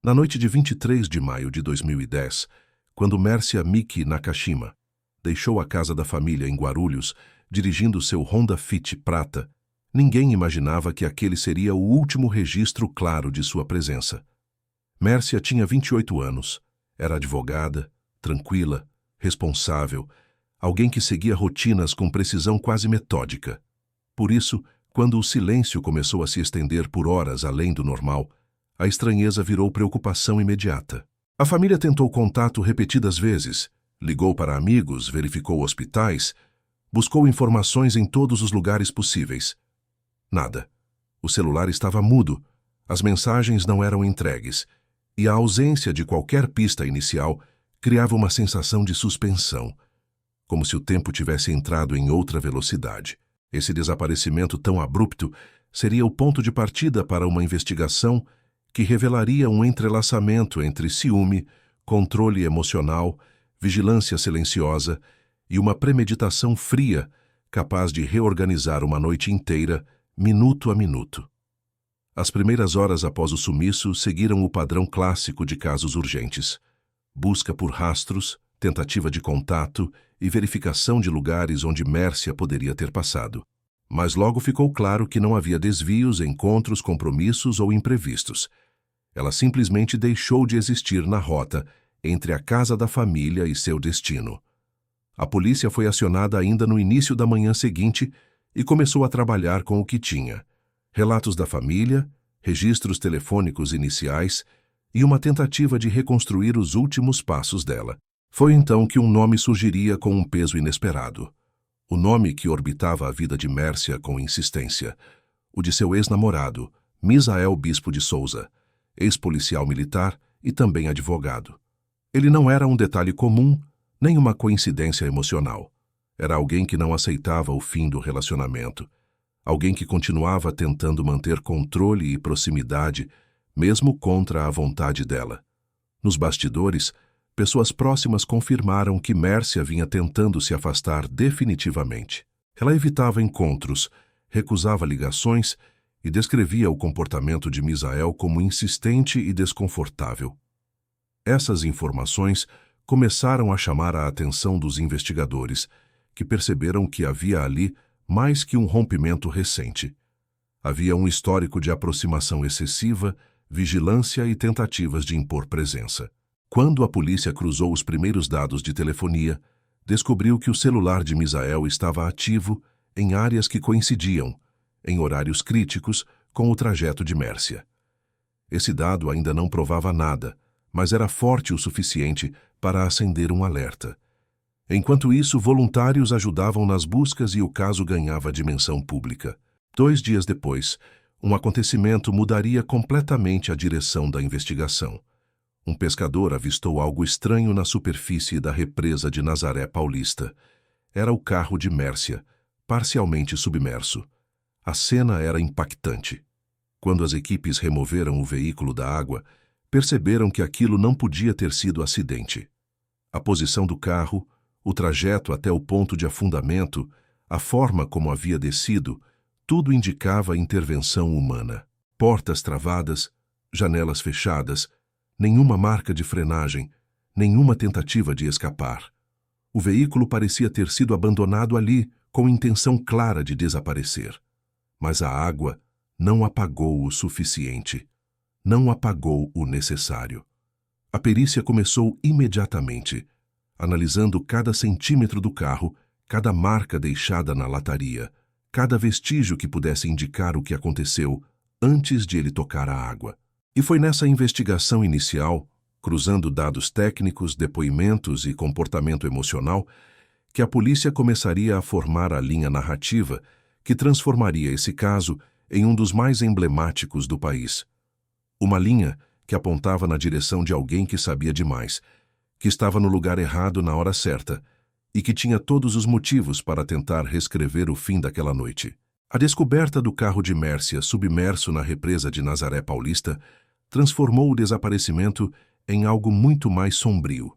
Na noite de 23 de maio de 2010, quando Mércia Miki Nakashima deixou a casa da família em Guarulhos, dirigindo seu Honda Fit prata, ninguém imaginava que aquele seria o último registro claro de sua presença. Mércia tinha 28 anos, era advogada, tranquila, responsável, alguém que seguia rotinas com precisão quase metódica. Por isso, quando o silêncio começou a se estender por horas além do normal, a estranheza virou preocupação imediata. A família tentou contato repetidas vezes, ligou para amigos, verificou hospitais, buscou informações em todos os lugares possíveis. Nada. O celular estava mudo, as mensagens não eram entregues, e a ausência de qualquer pista inicial criava uma sensação de suspensão, como se o tempo tivesse entrado em outra velocidade. Esse desaparecimento tão abrupto seria o ponto de partida para uma investigação que revelaria um entrelaçamento entre ciúme, controle emocional, vigilância silenciosa e uma premeditação fria capaz de reorganizar uma noite inteira, minuto a minuto. As primeiras horas após o sumiço seguiram o padrão clássico de casos urgentes: busca por rastros, tentativa de contato e verificação de lugares onde Mércia poderia ter passado. Mas logo ficou claro que não havia desvios, encontros, compromissos ou imprevistos. Ela simplesmente deixou de existir na rota entre a casa da família e seu destino. A polícia foi acionada ainda no início da manhã seguinte e começou a trabalhar com o que tinha: relatos da família, registros telefônicos iniciais e uma tentativa de reconstruir os últimos passos dela. Foi então que um nome surgiria com um peso inesperado. O nome que orbitava a vida de Mércia com insistência: o de seu ex-namorado, Misael Bispo de Souza, ex-policial militar e também advogado. Ele não era um detalhe comum, nem uma coincidência emocional. Era alguém que não aceitava o fim do relacionamento. Alguém que continuava tentando manter controle e proximidade, mesmo contra a vontade dela. Nos bastidores, pessoas próximas confirmaram que Mércia vinha tentando se afastar definitivamente. Ela evitava encontros, recusava ligações e descrevia o comportamento de Misael como insistente e desconfortável. Essas informações começaram a chamar a atenção dos investigadores, que perceberam que havia ali mais que um rompimento recente. Havia um histórico de aproximação excessiva, vigilância e tentativas de impor presença. Quando a polícia cruzou os primeiros dados de telefonia, descobriu que o celular de Misael estava ativo em áreas que coincidiam, em horários críticos, com o trajeto de Mércia. Esse dado ainda não provava nada, mas era forte o suficiente para acender um alerta. Enquanto isso, voluntários ajudavam nas buscas e o caso ganhava dimensão pública. 2 dias depois, um acontecimento mudaria completamente a direção da investigação. Um pescador avistou algo estranho na superfície da represa de Nazaré Paulista. Era o carro de Mércia, parcialmente submerso. A cena era impactante. Quando as equipes removeram o veículo da água, perceberam que aquilo não podia ter sido acidente. A posição do carro, o trajeto até o ponto de afundamento, a forma como havia descido, tudo indicava intervenção humana. Portas travadas, janelas fechadas, nenhuma marca de frenagem, nenhuma tentativa de escapar. O veículo parecia ter sido abandonado ali, com intenção clara de desaparecer. Mas a água não apagou o suficiente. Não apagou o necessário. A perícia começou imediatamente, analisando cada centímetro do carro, cada marca deixada na lataria, cada vestígio que pudesse indicar o que aconteceu antes de ele tocar a água. E foi nessa investigação inicial, cruzando dados técnicos, depoimentos e comportamento emocional, que a polícia começaria a formar a linha narrativa que transformaria esse caso em um dos mais emblemáticos do país. Uma linha que apontava na direção de alguém que sabia demais, que estava no lugar errado na hora certa e que tinha todos os motivos para tentar reescrever o fim daquela noite. A descoberta do carro de Mércia submerso na represa de Nazaré Paulista transformou o desaparecimento em algo muito mais sombrio.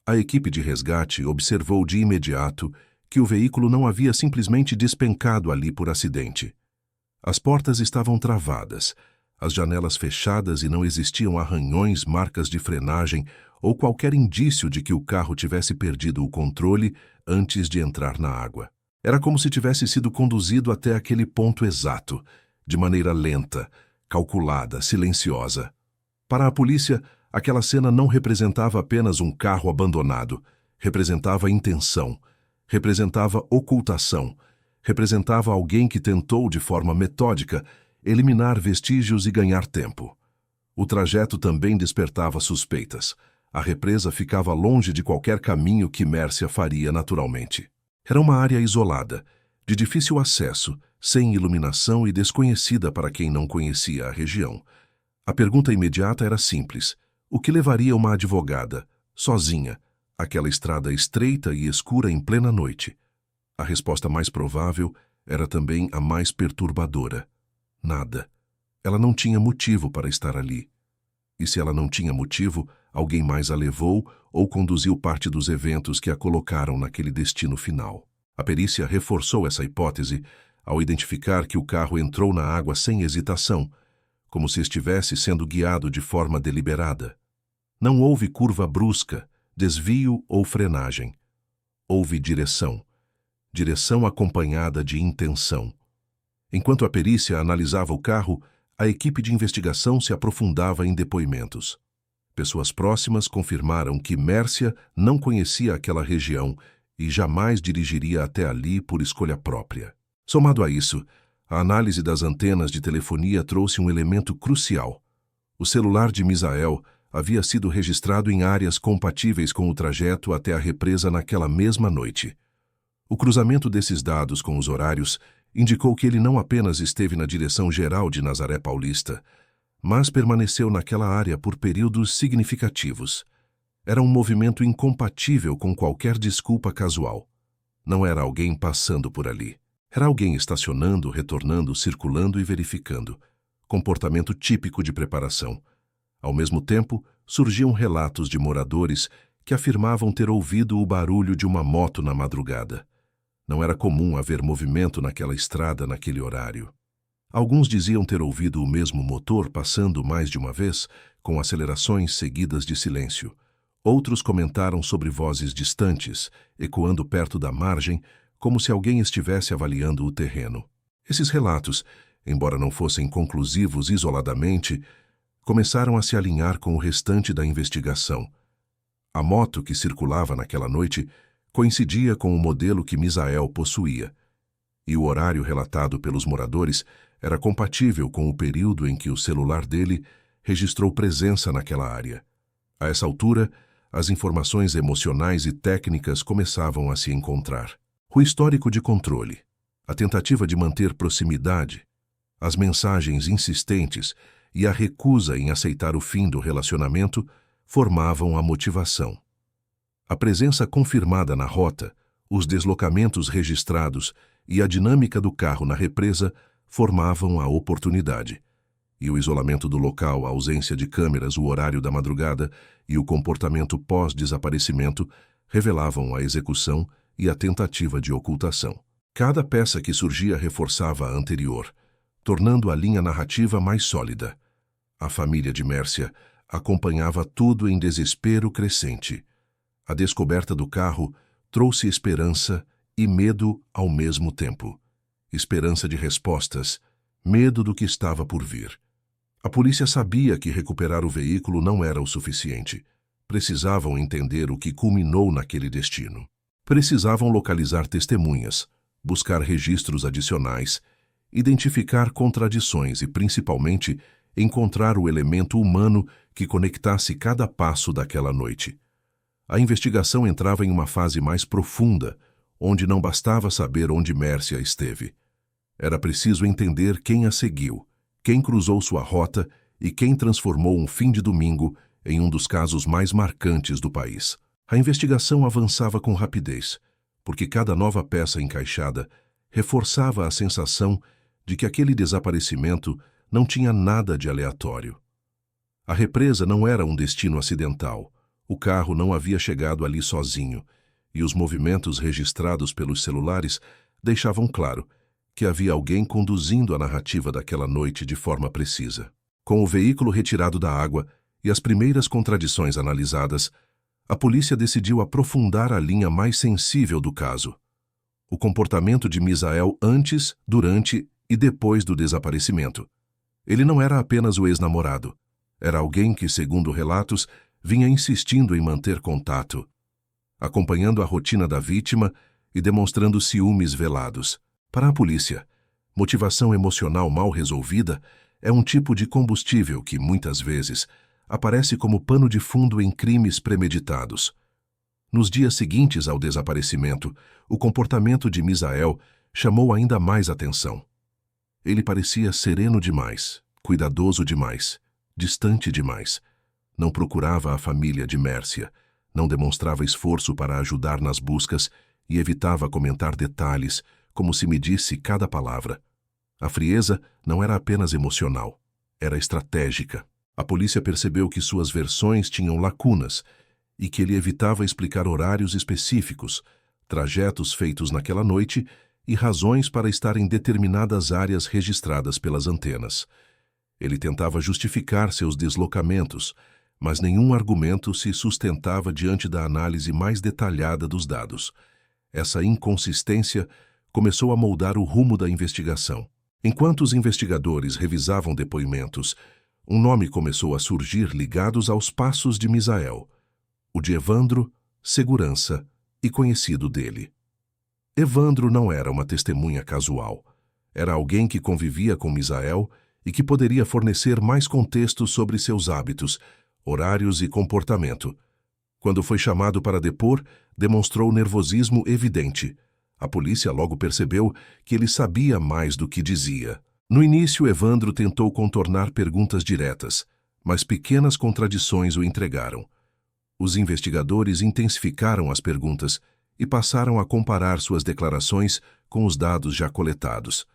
A equipe de resgate observou de imediato que o veículo não havia simplesmente despencado ali por acidente. As portas estavam travadas, as janelas fechadas e não existiam arranhões, marcas de frenagem ou qualquer indício de que o carro tivesse perdido o controle antes de entrar na água. Era como se tivesse sido conduzido até aquele ponto exato, de maneira lenta, calculada, silenciosa. Para a polícia, aquela cena não representava apenas um carro abandonado, representava intenção, representava ocultação, representava alguém que tentou, de forma metódica, eliminar vestígios e ganhar tempo. O trajeto também despertava suspeitas. A represa ficava longe de qualquer caminho que Mércia faria naturalmente. Era uma área isolada, de difícil acesso, sem iluminação e desconhecida para quem não conhecia a região. A pergunta imediata era simples: o que levaria uma advogada, sozinha, àquela estrada estreita e escura em plena noite? A resposta mais provável era também a mais perturbadora: nada. Ela não tinha motivo para estar ali. E se ela não tinha motivo, alguém mais a levou ou conduziu parte dos eventos que a colocaram naquele destino final. A perícia reforçou essa hipótese ao identificar que o carro entrou na água sem hesitação, como se estivesse sendo guiado de forma deliberada. Não houve curva brusca, desvio ou frenagem. Houve direção. Direção acompanhada de intenção. Enquanto a perícia analisava o carro, a equipe de investigação se aprofundava em depoimentos. Pessoas próximas confirmaram que Mércia não conhecia aquela região e jamais dirigiria até ali por escolha própria. Somado a isso, a análise das antenas de telefonia trouxe um elemento crucial. O celular de Misael havia sido registrado em áreas compatíveis com o trajeto até a represa naquela mesma noite. O cruzamento desses dados com os horários indicou que ele não apenas esteve na direção geral de Nazaré Paulista, mas permaneceu naquela área por períodos significativos. Era um movimento incompatível com qualquer desculpa casual. Não era alguém passando por ali. Era alguém estacionando, retornando, circulando e verificando. Comportamento típico de preparação. Ao mesmo tempo, surgiam relatos de moradores que afirmavam ter ouvido o barulho de uma moto na madrugada. Não era comum haver movimento naquela estrada naquele horário. Alguns diziam ter ouvido o mesmo motor passando mais de uma vez, com acelerações seguidas de silêncio. Outros comentaram sobre vozes distantes, ecoando perto da margem, como se alguém estivesse avaliando o terreno. Esses relatos, embora não fossem conclusivos isoladamente, começaram a se alinhar com o restante da investigação. A moto que circulava naquela noite coincidia com o modelo que Misael possuía, e o horário relatado pelos moradores era compatível com o período em que o celular dele registrou presença naquela área. A essa altura, as informações emocionais e técnicas começavam a se encontrar. O histórico de controle, a tentativa de manter proximidade, as mensagens insistentes e a recusa em aceitar o fim do relacionamento formavam a motivação. A presença confirmada na rota, os deslocamentos registrados e a dinâmica do carro na represa formavam a oportunidade. E o isolamento do local, a ausência de câmeras, o horário da madrugada e o comportamento pós-desaparecimento revelavam a execução e a tentativa de ocultação. Cada peça que surgia reforçava a anterior, tornando a linha narrativa mais sólida. A família de Mércia acompanhava tudo em desespero crescente. A descoberta do carro trouxe esperança e medo ao mesmo tempo. Esperança de respostas, medo do que estava por vir. A polícia sabia que recuperar o veículo não era o suficiente. Precisavam entender o que culminou naquele destino. Precisavam localizar testemunhas, buscar registros adicionais, identificar contradições e, principalmente, encontrar o elemento humano que conectasse cada passo daquela noite. A investigação entrava em uma fase mais profunda, onde não bastava saber onde Mércia esteve. Era preciso entender quem a seguiu, quem cruzou sua rota e quem transformou um fim de domingo em um dos casos mais marcantes do país. A investigação avançava com rapidez, porque cada nova peça encaixada reforçava a sensação de que aquele desaparecimento não tinha nada de aleatório. A represa não era um destino acidental. O carro não havia chegado ali sozinho, e os movimentos registrados pelos celulares deixavam claro que havia alguém conduzindo a narrativa daquela noite de forma precisa. Com o veículo retirado da água e as primeiras contradições analisadas, a polícia decidiu aprofundar a linha mais sensível do caso: o comportamento de Misael antes, durante e depois do desaparecimento. Ele não era apenas o ex-namorado. Era alguém que, segundo relatos, vinha insistindo em manter contato, acompanhando a rotina da vítima e demonstrando ciúmes velados. Para a polícia, motivação emocional mal resolvida é um tipo de combustível que, muitas vezes, aparece como pano de fundo em crimes premeditados. Nos dias seguintes ao desaparecimento, o comportamento de Misael chamou ainda mais atenção. Ele parecia sereno demais, cuidadoso demais, distante demais. Não procurava a família de Mércia, não demonstrava esforço para ajudar nas buscas e evitava comentar detalhes, como se medisse cada palavra. A frieza não era apenas emocional, era estratégica. A polícia percebeu que suas versões tinham lacunas e que ele evitava explicar horários específicos, trajetos feitos naquela noite e razões para estar em determinadas áreas registradas pelas antenas. Ele tentava justificar seus deslocamentos, mas nenhum argumento se sustentava diante da análise mais detalhada dos dados. Essa inconsistência começou a moldar o rumo da investigação. Enquanto os investigadores revisavam depoimentos, um nome começou a surgir ligados aos passos de Misael: o de Evandro, segurança e conhecido dele. Evandro não era uma testemunha casual. Era alguém que convivia com Misael e que poderia fornecer mais contexto sobre seus hábitos, horários e comportamento. Quando foi chamado para depor, demonstrou nervosismo evidente. A polícia logo percebeu que ele sabia mais do que dizia. No início, Evandro tentou contornar perguntas diretas, mas pequenas contradições o entregaram. Os investigadores intensificaram as perguntas e passaram a comparar suas declarações com os dados já coletados.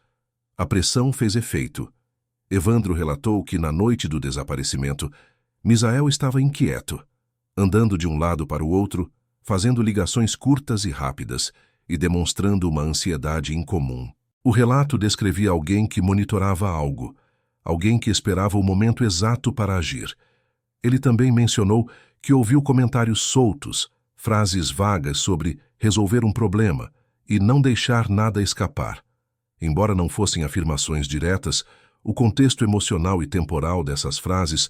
A pressão fez efeito. Evandro relatou que, na noite do desaparecimento, Misael estava inquieto, andando de um lado para o outro, fazendo ligações curtas e rápidas e demonstrando uma ansiedade incomum. O relato descrevia alguém que monitorava algo, alguém que esperava o momento exato para agir. Ele também mencionou que ouviu comentários soltos, frases vagas sobre resolver um problema e não deixar nada escapar. Embora não fossem afirmações diretas, o contexto emocional e temporal dessas frases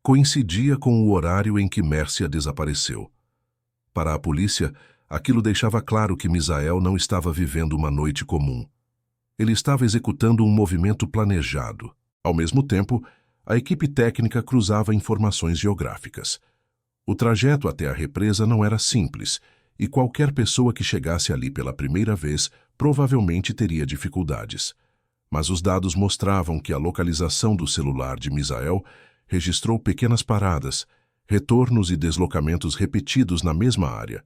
coincidia com o horário em que Mércia desapareceu. Para a polícia, aquilo deixava claro que Misael não estava vivendo uma noite comum. Ele estava executando um movimento planejado. Ao mesmo tempo, a equipe técnica cruzava informações geográficas. O trajeto até a represa não era simples, e qualquer pessoa que chegasse ali pela primeira vez provavelmente teria dificuldades. Mas os dados mostravam que a localização do celular de Misael registrou pequenas paradas, retornos e deslocamentos repetidos na mesma área.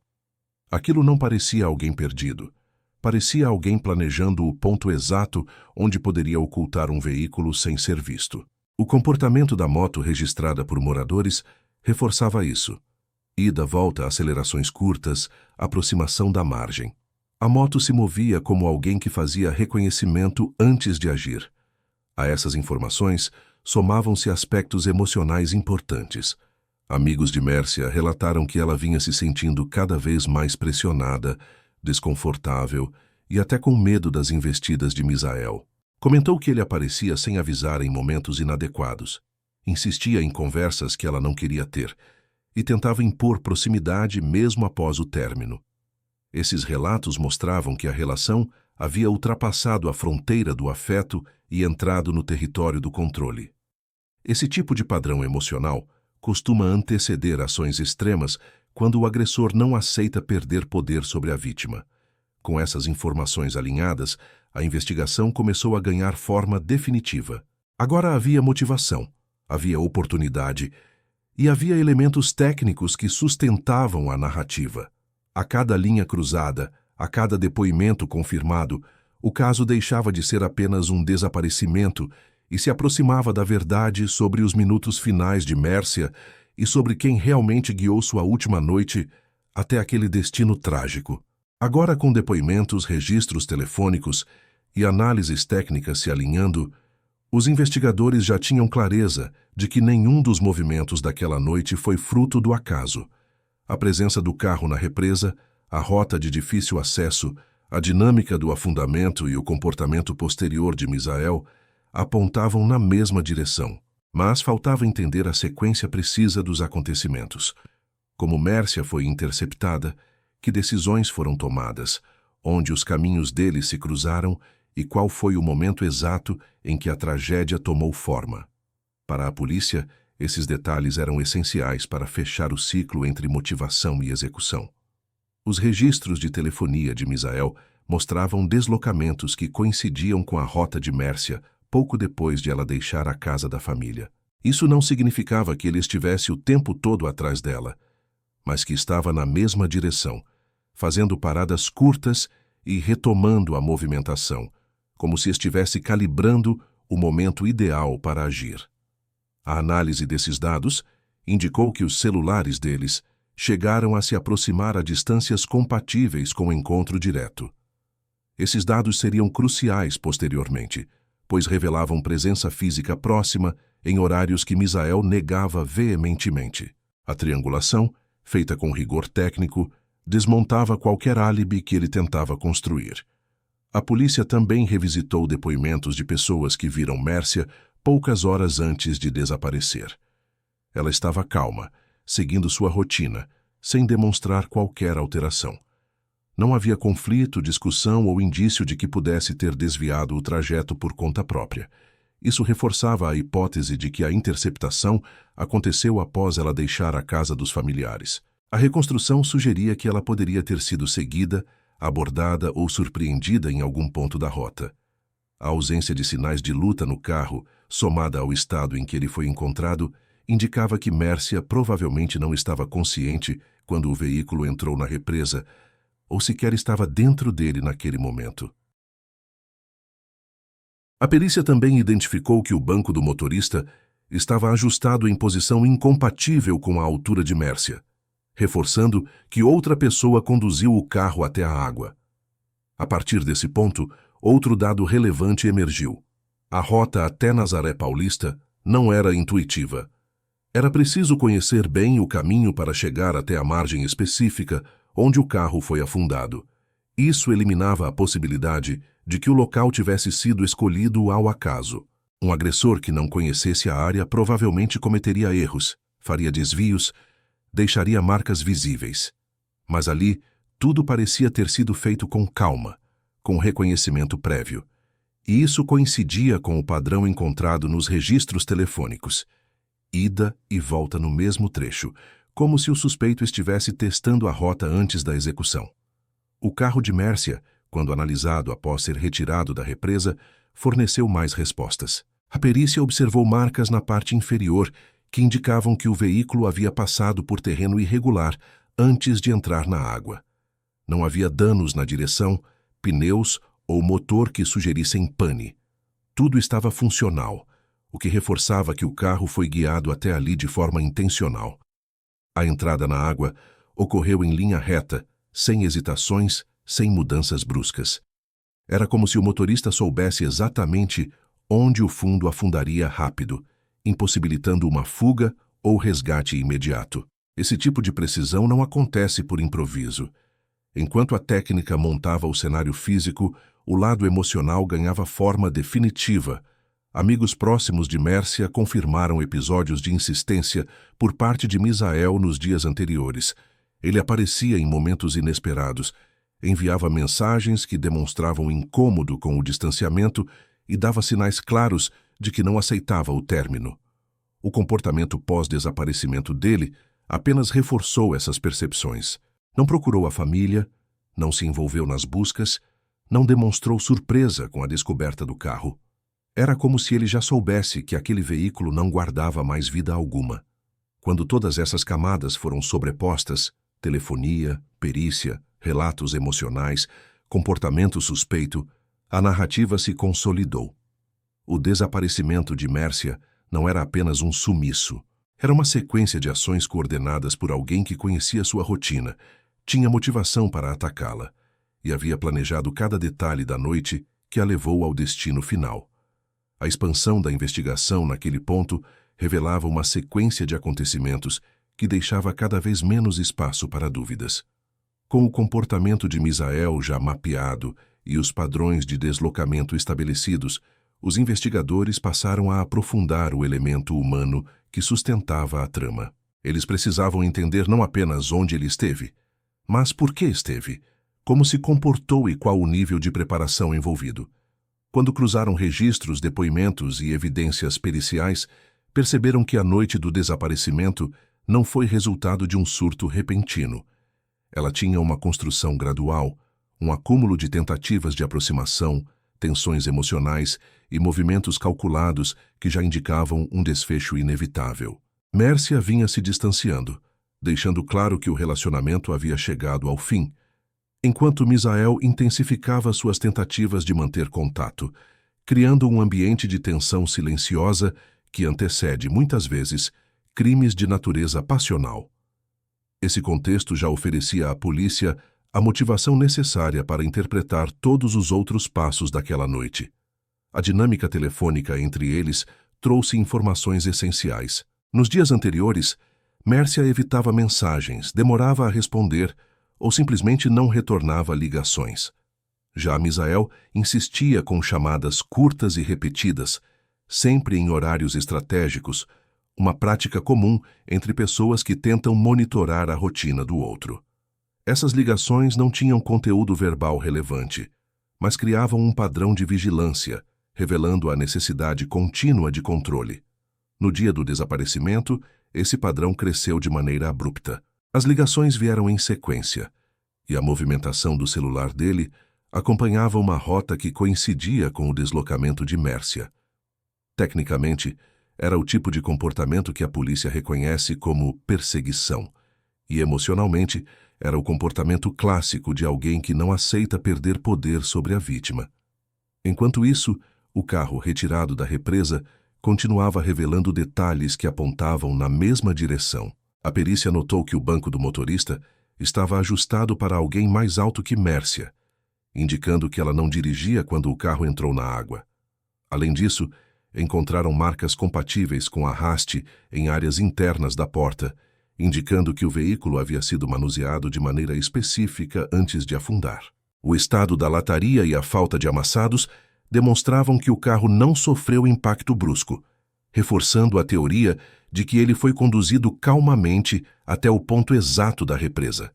Aquilo não parecia alguém perdido. Parecia alguém planejando o ponto exato onde poderia ocultar um veículo sem ser visto. O comportamento da moto registrada por moradores reforçava isso. Ida, volta, acelerações curtas, aproximação da margem. A moto se movia como alguém que fazia reconhecimento antes de agir. A essas informações somavam-se aspectos emocionais importantes. Amigos de Mércia relataram que ela vinha se sentindo cada vez mais pressionada, desconfortável e até com medo das investidas de Misael. Comentou que ele aparecia sem avisar em momentos inadequados. Insistia em conversas que ela não queria ter e tentava impor proximidade mesmo após o término. Esses relatos mostravam que a relação havia ultrapassado a fronteira do afeto e entrado no território do controle. Esse tipo de padrão emocional costuma anteceder ações extremas quando o agressor não aceita perder poder sobre a vítima. Com essas informações alinhadas, a investigação começou a ganhar forma definitiva. Agora havia motivação, havia oportunidade e havia elementos técnicos que sustentavam a narrativa. A cada linha cruzada, a cada depoimento confirmado, o caso deixava de ser apenas um desaparecimento e se aproximava da verdade sobre os minutos finais de Mércia e sobre quem realmente guiou sua última noite até aquele destino trágico. Agora, com depoimentos, registros telefônicos e análises técnicas se alinhando, Os investigadores já tinham clareza de que nenhum dos movimentos daquela noite foi fruto do acaso. A presença do carro na represa, a rota de difícil acesso, a dinâmica do afundamento e o comportamento posterior de Misael apontavam na mesma direção, mas faltava entender a sequência precisa dos acontecimentos. Como Mércia foi interceptada, que decisões foram tomadas, onde os caminhos deles se cruzaram e qual foi o momento exato em que a tragédia tomou forma. Para a polícia, esses detalhes eram essenciais para fechar o ciclo entre motivação e execução. Os registros de telefonia de Misael mostravam deslocamentos que coincidiam com a rota de Mércia pouco depois de ela deixar a casa da família. Isso não significava que ele estivesse o tempo todo atrás dela, mas que estava na mesma direção, fazendo paradas curtas e retomando a movimentação, como se estivesse calibrando o momento ideal para agir. A análise desses dados indicou que os celulares deles chegaram a se aproximar a distâncias compatíveis com o encontro direto. Esses dados seriam cruciais posteriormente, pois revelavam presença física próxima em horários que Misael negava veementemente. A triangulação, feita com rigor técnico, desmontava qualquer álibi que ele tentava construir. A polícia também revisitou depoimentos de pessoas que viram Mércia poucas horas antes de desaparecer. Ela estava calma, seguindo sua rotina, sem demonstrar qualquer alteração. Não havia conflito, discussão ou indício de que pudesse ter desviado o trajeto por conta própria. Isso reforçava a hipótese de que a interceptação aconteceu após ela deixar a casa dos familiares. A reconstrução sugeria que ela poderia ter sido seguida, abordada ou surpreendida em algum ponto da rota. A ausência de sinais de luta no carro, somada ao estado em que ele foi encontrado, indicava que Mércia provavelmente não estava consciente quando o veículo entrou na represa, ou sequer estava dentro dele naquele momento. A perícia também identificou que o banco do motorista estava ajustado em posição incompatível com a altura de Mércia, reforçando que outra pessoa conduziu o carro até a água. A partir desse ponto, outro dado relevante emergiu. A rota até Nazaré Paulista não era intuitiva. Era preciso conhecer bem o caminho para chegar até a margem específica onde o carro foi afundado. Isso eliminava a possibilidade de que o local tivesse sido escolhido ao acaso. Um agressor que não conhecesse a área provavelmente cometeria erros, faria desvios, deixaria marcas visíveis. Mas ali, tudo parecia ter sido feito com calma, com reconhecimento prévio. E isso coincidia com o padrão encontrado nos registros telefônicos. Ida e volta no mesmo trecho, como se o suspeito estivesse testando a rota antes da execução. O carro de Mércia, quando analisado após ser retirado da represa, forneceu mais respostas. A perícia observou marcas na parte inferior que indicavam que o veículo havia passado por terreno irregular antes de entrar na água. Não havia danos na direção, pneus ou motor que sugerissem pane. Tudo estava funcional, o que reforçava que o carro foi guiado até ali de forma intencional. A entrada na água ocorreu em linha reta, sem hesitações, sem mudanças bruscas. Era como se o motorista soubesse exatamente onde o fundo afundaria rápido, impossibilitando uma fuga ou resgate imediato. Esse tipo de precisão não acontece por improviso. Enquanto a técnica montava o cenário físico, o lado emocional ganhava forma definitiva. Amigos próximos de Mércia confirmaram episódios de insistência por parte de Misael nos dias anteriores. Ele aparecia em momentos inesperados, enviava mensagens que demonstravam incômodo com o distanciamento e dava sinais claros de que não aceitava o término. O comportamento pós-desaparecimento dele apenas reforçou essas percepções. Não procurou a família, não se envolveu nas buscas, não demonstrou surpresa com a descoberta do carro. Era como se ele já soubesse que aquele veículo não guardava mais vida alguma. Quando todas essas camadas foram sobrepostas, telefonia, perícia, relatos emocionais, comportamento suspeito, a narrativa se consolidou. O desaparecimento de Mércia não era apenas um sumiço. Era uma sequência de ações coordenadas por alguém que conhecia sua rotina, tinha motivação para atacá-la e havia planejado cada detalhe da noite que a levou ao destino final. A A expansão da investigação naquele ponto revelava uma sequência de acontecimentos que deixava cada vez menos espaço para dúvidas. Com o comportamento de Misael já mapeado e os padrões de deslocamento estabelecidos, os investigadores passaram a aprofundar o elemento humano que sustentava a trama. Eles precisavam entender não apenas onde ele esteve, mas por que esteve, como se comportou e qual o nível de preparação envolvido. Quando cruzaram registros, depoimentos e evidências periciais, perceberam que a noite do desaparecimento não foi resultado de um surto repentino. Ela tinha uma construção gradual, um acúmulo de tentativas de aproximação, tensões emocionais e movimentos calculados que já indicavam um desfecho inevitável. Mércia vinha se distanciando, deixando claro que o relacionamento havia chegado ao fim, enquanto Misael intensificava suas tentativas de manter contato, criando um ambiente de tensão silenciosa que antecede, muitas vezes, crimes de natureza passional. Esse contexto já oferecia à polícia a motivação necessária para interpretar todos os outros passos daquela noite. A dinâmica telefônica entre eles trouxe informações essenciais. Nos dias anteriores, Mércia evitava mensagens, demorava a responder ou simplesmente não retornava ligações. Já Misael insistia com chamadas curtas e repetidas, sempre em horários estratégicos, uma prática comum entre pessoas que tentam monitorar a rotina do outro. Essas ligações não tinham conteúdo verbal relevante, mas criavam um padrão de vigilância, revelando a necessidade contínua de controle. No dia do desaparecimento, esse padrão cresceu de maneira abrupta. As ligações vieram em sequência, e a movimentação do celular dele acompanhava uma rota que coincidia com o deslocamento de Mércia. Tecnicamente, era o tipo de comportamento que a polícia reconhece como perseguição, e emocionalmente, era o comportamento clássico de alguém que não aceita perder poder sobre a vítima. Enquanto isso, o carro retirado da represa continuava revelando detalhes que apontavam na mesma direção. A perícia notou que o banco do motorista estava ajustado para alguém mais alto que Mércia, indicando que ela não dirigia quando o carro entrou na água. Além disso, encontraram marcas compatíveis com arraste em áreas internas da porta, indicando que o veículo havia sido manuseado de maneira específica antes de afundar. O estado da lataria e a falta de amassados demonstravam que o carro não sofreu impacto brusco, reforçando a teoria de que ele foi conduzido calmamente até o ponto exato da represa.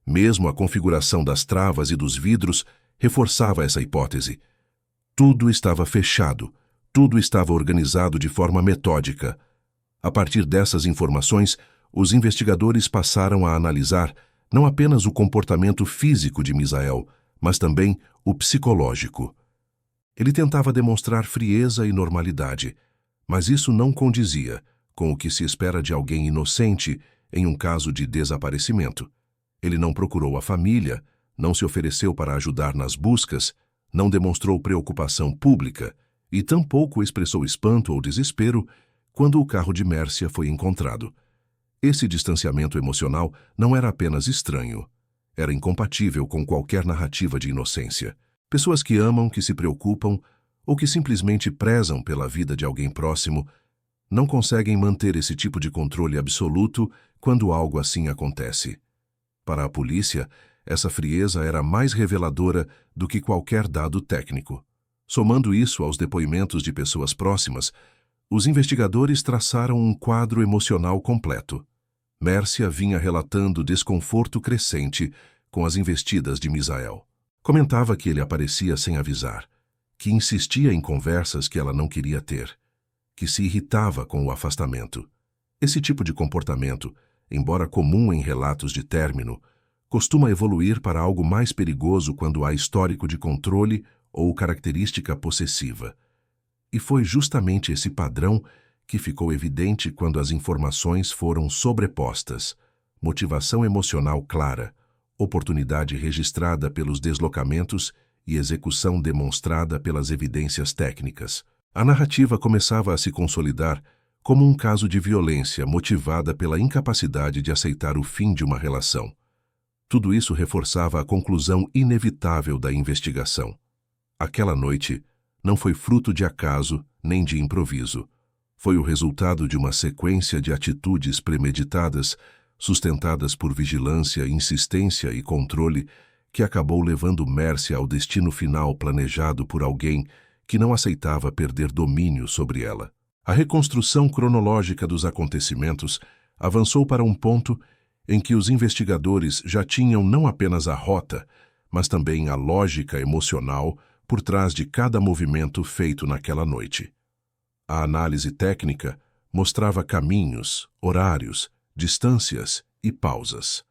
Mesmo a configuração das travas e dos vidros reforçava essa hipótese. Tudo estava fechado, tudo estava organizado de forma metódica. A partir dessas informações, os investigadores passaram a analisar não apenas o comportamento físico de Misael, mas também o psicológico. Ele tentava demonstrar frieza e normalidade, mas isso não condizia com o que se espera de alguém inocente em um caso de desaparecimento. Ele não procurou a família, não se ofereceu para ajudar nas buscas, não demonstrou preocupação pública e tampouco expressou espanto ou desespero quando o carro de Mércia foi encontrado. Esse distanciamento emocional não era apenas estranho, era incompatível com qualquer narrativa de inocência. Pessoas que amam, que se preocupam ou que simplesmente prezam pela vida de alguém próximo não conseguem manter esse tipo de controle absoluto quando algo assim acontece. Para a polícia, essa frieza era mais reveladora do que qualquer dado técnico. Somando isso aos depoimentos de pessoas próximas, os investigadores traçaram um quadro emocional completo. Mércia vinha relatando desconforto crescente com as investidas de Misael. Comentava que ele aparecia sem avisar, que insistia em conversas que ela não queria ter, que se irritava com o afastamento. Esse tipo de comportamento, embora comum em relatos de término, costuma evoluir para algo mais perigoso quando há histórico de controle ou característica possessiva. E foi justamente esse padrão que ficou evidente quando as informações foram sobrepostas: motivação emocional clara, oportunidade registrada pelos deslocamentos e execução demonstrada pelas evidências técnicas. A narrativa começava a se consolidar como um caso de violência motivada pela incapacidade de aceitar o fim de uma relação. Tudo isso reforçava a conclusão inevitável da investigação. Aquela noite Não foi fruto de acaso nem de improviso. Foi o resultado de uma sequência de atitudes premeditadas, sustentadas por vigilância, insistência e controle, que acabou levando Mércia ao destino final planejado por alguém que não aceitava perder domínio sobre ela. A reconstrução cronológica dos acontecimentos avançou para um ponto em que os investigadores já tinham não apenas a rota, mas também a lógica emocional por trás de cada movimento feito naquela noite. A análise técnica mostrava caminhos, horários, distâncias e pausas.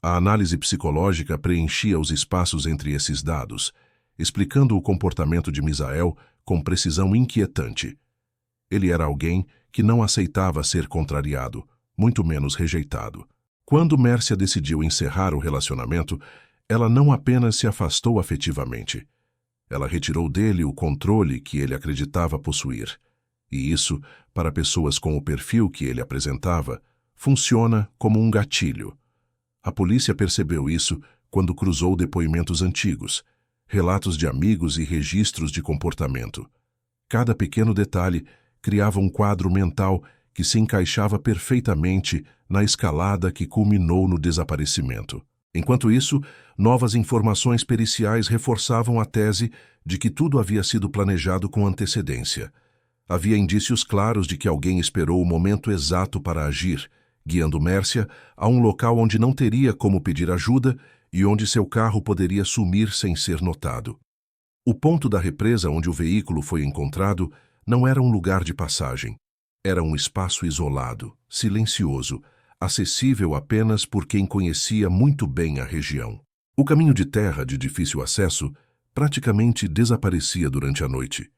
A análise psicológica preenchia os espaços entre esses dados, explicando o comportamento de Misael com precisão inquietante. Ele era alguém que não aceitava ser contrariado, muito menos rejeitado. Quando Mércia decidiu encerrar o relacionamento, ela não apenas se afastou afetivamente. Ela retirou dele o controle que ele acreditava possuir. E isso, para pessoas com o perfil que ele apresentava, funciona como um gatilho. A polícia percebeu isso quando cruzou depoimentos antigos, relatos de amigos e registros de comportamento. Cada pequeno detalhe criava um quadro mental que se encaixava perfeitamente na escalada que culminou no desaparecimento. Enquanto isso, novas informações periciais reforçavam a tese de que tudo havia sido planejado com antecedência. Havia indícios claros de que alguém esperou o momento exato para agir, guiando Mércia a um local onde não teria como pedir ajuda e onde seu carro poderia sumir sem ser notado. O ponto da represa onde o veículo foi encontrado não era um lugar de passagem. Era um espaço isolado, silencioso, acessível apenas por quem conhecia muito bem a região. O caminho de terra de difícil acesso praticamente desaparecia durante a noite.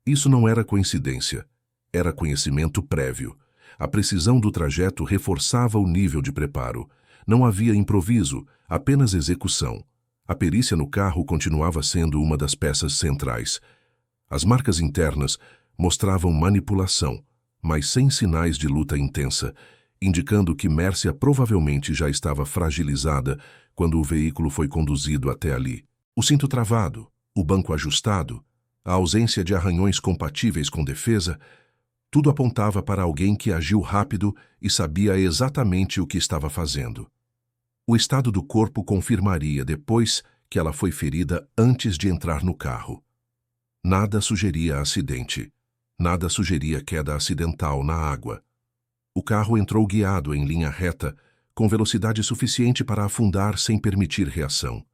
Isso não era coincidência, era conhecimento prévio. A precisão do trajeto reforçava o nível de preparo. Não havia improviso, apenas execução. A perícia no carro continuava sendo uma das peças centrais. As marcas internas mostravam manipulação, mas sem sinais de luta intensa, indicando que Mércia provavelmente já estava fragilizada quando o veículo foi conduzido até ali. O cinto travado, o banco ajustado, a ausência de arranhões compatíveis com defesa, tudo apontava para alguém que agiu rápido e sabia exatamente o que estava fazendo. O estado do corpo confirmaria depois que ela foi ferida antes de entrar no carro. Nada sugeria acidente. Nada sugeria queda acidental na água. O carro entrou guiado em linha reta, com velocidade suficiente para afundar sem permitir reação.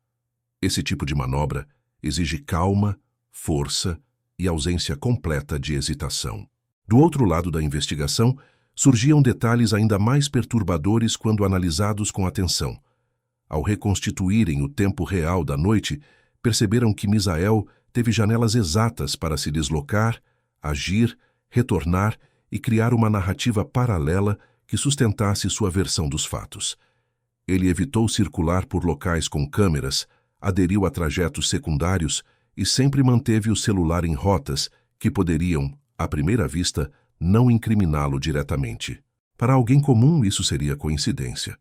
Esse tipo de manobra exige calma, força e ausência completa de hesitação. Do outro lado da investigação, surgiam detalhes ainda mais perturbadores quando analisados com atenção. Ao reconstituírem o tempo real da noite, perceberam que Misael teve janelas exatas para se deslocar, agir, retornar e criar uma narrativa paralela que sustentasse sua versão dos fatos. Ele evitou circular por locais com câmeras, aderiu a trajetos secundários e sempre manteve o celular em rotas que poderiam, à primeira vista, não incriminá-lo diretamente. Para alguém comum, isso seria coincidência.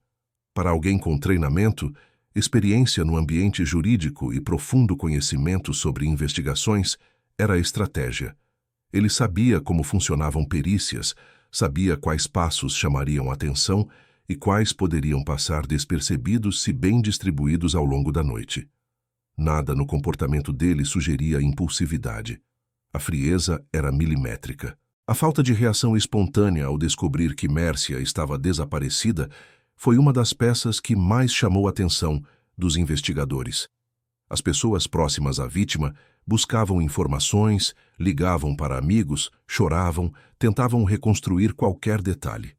Para alguém com treinamento, experiência no ambiente jurídico e profundo conhecimento sobre investigações, era estratégia. Ele sabia como funcionavam perícias, sabia quais passos chamariam atenção e quais poderiam passar despercebidos se bem distribuídos ao longo da noite. Nada no comportamento dele sugeria impulsividade. A frieza era milimétrica. A falta de reação espontânea ao descobrir que Mércia estava desaparecida foi uma das peças que mais chamou a atenção dos investigadores. As pessoas próximas à vítima buscavam informações, ligavam para amigos, choravam, tentavam reconstruir qualquer detalhe.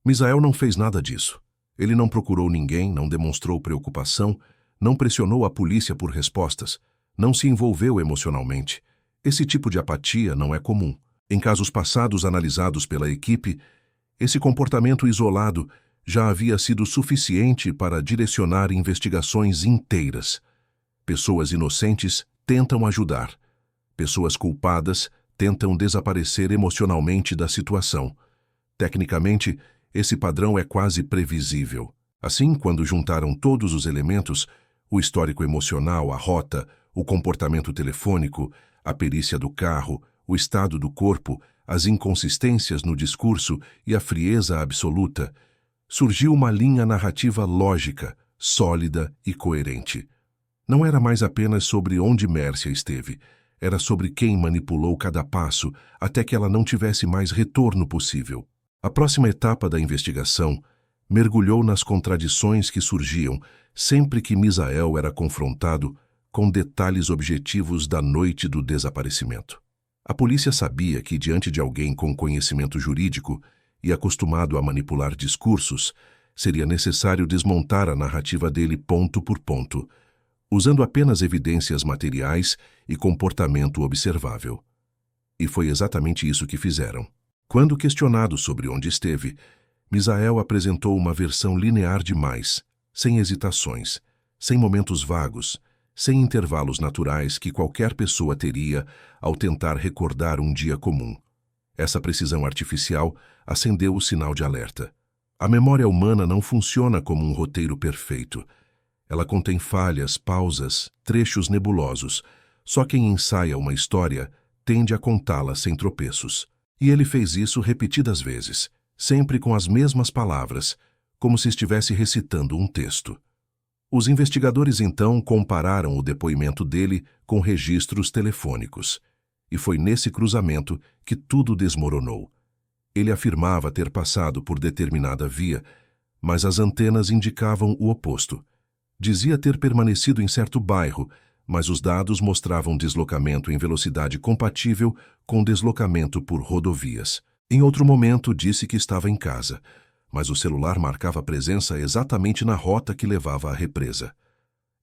Misael não fez nada disso. Ele não procurou ninguém, não demonstrou preocupação, não pressionou a polícia por respostas, não se envolveu emocionalmente. Esse tipo de apatia não é comum. Em casos passados analisados pela equipe, esse comportamento isolado já havia sido suficiente para direcionar investigações inteiras. Pessoas inocentes tentam ajudar. Pessoas culpadas tentam desaparecer emocionalmente da situação. Tecnicamente, esse padrão é quase previsível. Assim, quando juntaram todos os elementos, o histórico emocional, a rota, o comportamento telefônico, A perícia do carro, o estado do corpo, as inconsistências no discurso e a frieza absoluta, surgiu uma linha narrativa lógica, sólida e coerente. Não era mais apenas sobre onde Mércia esteve, era sobre quem manipulou cada passo até que ela não tivesse mais retorno possível. A próxima etapa da investigação mergulhou nas contradições que surgiam sempre que Misael era confrontado com detalhes objetivos da noite do desaparecimento. A polícia sabia que, diante de alguém com conhecimento jurídico e acostumado a manipular discursos, seria necessário desmontar a narrativa dele ponto por ponto, usando apenas evidências materiais e comportamento observável. E foi exatamente isso que fizeram. Quando questionado sobre onde esteve, Misael apresentou uma versão linear demais, sem hesitações, sem momentos vagos, sem intervalos naturais que qualquer pessoa teria ao tentar recordar um dia comum. Essa precisão artificial acendeu o sinal de alerta. A memória humana não funciona como um roteiro perfeito. Ela contém falhas, pausas, trechos nebulosos. Só quem ensaia uma história tende a contá-la sem tropeços. E ele fez isso repetidas vezes, sempre com as mesmas palavras, como se estivesse recitando um texto. Os investigadores então compararam o depoimento dele com registros telefônicos. E foi nesse cruzamento que tudo desmoronou. Ele afirmava ter passado por determinada via, mas as antenas indicavam o oposto. Dizia ter permanecido em certo bairro, mas os dados mostravam deslocamento em velocidade compatível com deslocamento por rodovias. Em outro momento, disse que estava em casa, mas o celular marcava presença exatamente na rota que levava à represa.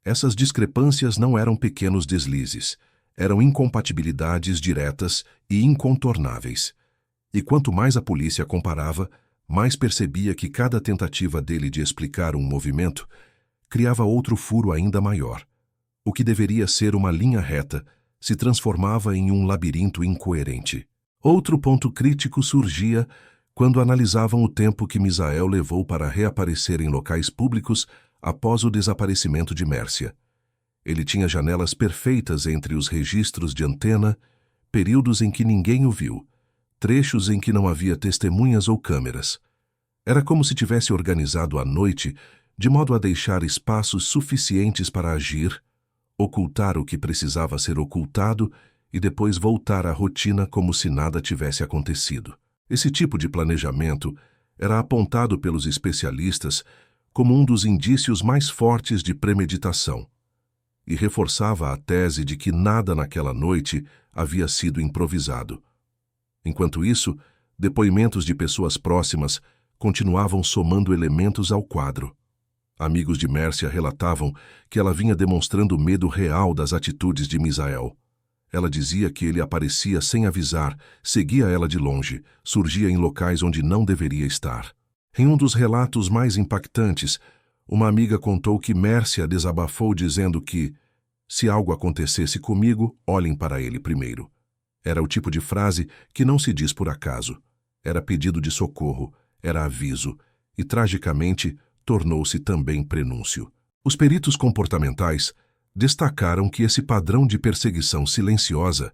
Essas discrepâncias não eram pequenos deslizes, eram incompatibilidades diretas e incontornáveis. E quanto mais a polícia comparava, mais percebia que cada tentativa dele de explicar um movimento criava outro furo ainda maior. O que deveria ser uma linha reta se transformava em um labirinto incoerente. Outro ponto crítico surgia quando analisavam o tempo que Misael levou para reaparecer em locais públicos após o desaparecimento de Mércia. Ele tinha janelas perfeitas entre os registros de antena, períodos em que ninguém o viu, trechos em que não havia testemunhas ou câmeras. Era como se tivesse organizado a noite de modo a deixar espaços suficientes para agir, ocultar o que precisava ser ocultado e depois voltar à rotina como se nada tivesse acontecido. Esse tipo de planejamento era apontado pelos especialistas como um dos indícios mais fortes de premeditação e reforçava a tese de que nada naquela noite havia sido improvisado. Enquanto isso, depoimentos de pessoas próximas continuavam somando elementos ao quadro. Amigos de Mércia relatavam que ela vinha demonstrando medo real das atitudes de Misael. Ela dizia que ele aparecia sem avisar, seguia ela de longe, surgia em locais onde não deveria estar. Em um dos relatos mais impactantes, uma amiga contou que Mércia desabafou dizendo que, se algo acontecesse comigo, olhem para ele primeiro. Era o tipo de frase que não se diz por acaso. Era pedido de socorro, era aviso, e, tragicamente, tornou-se também prenúncio. Os peritos comportamentais destacaram que esse padrão de perseguição silenciosa,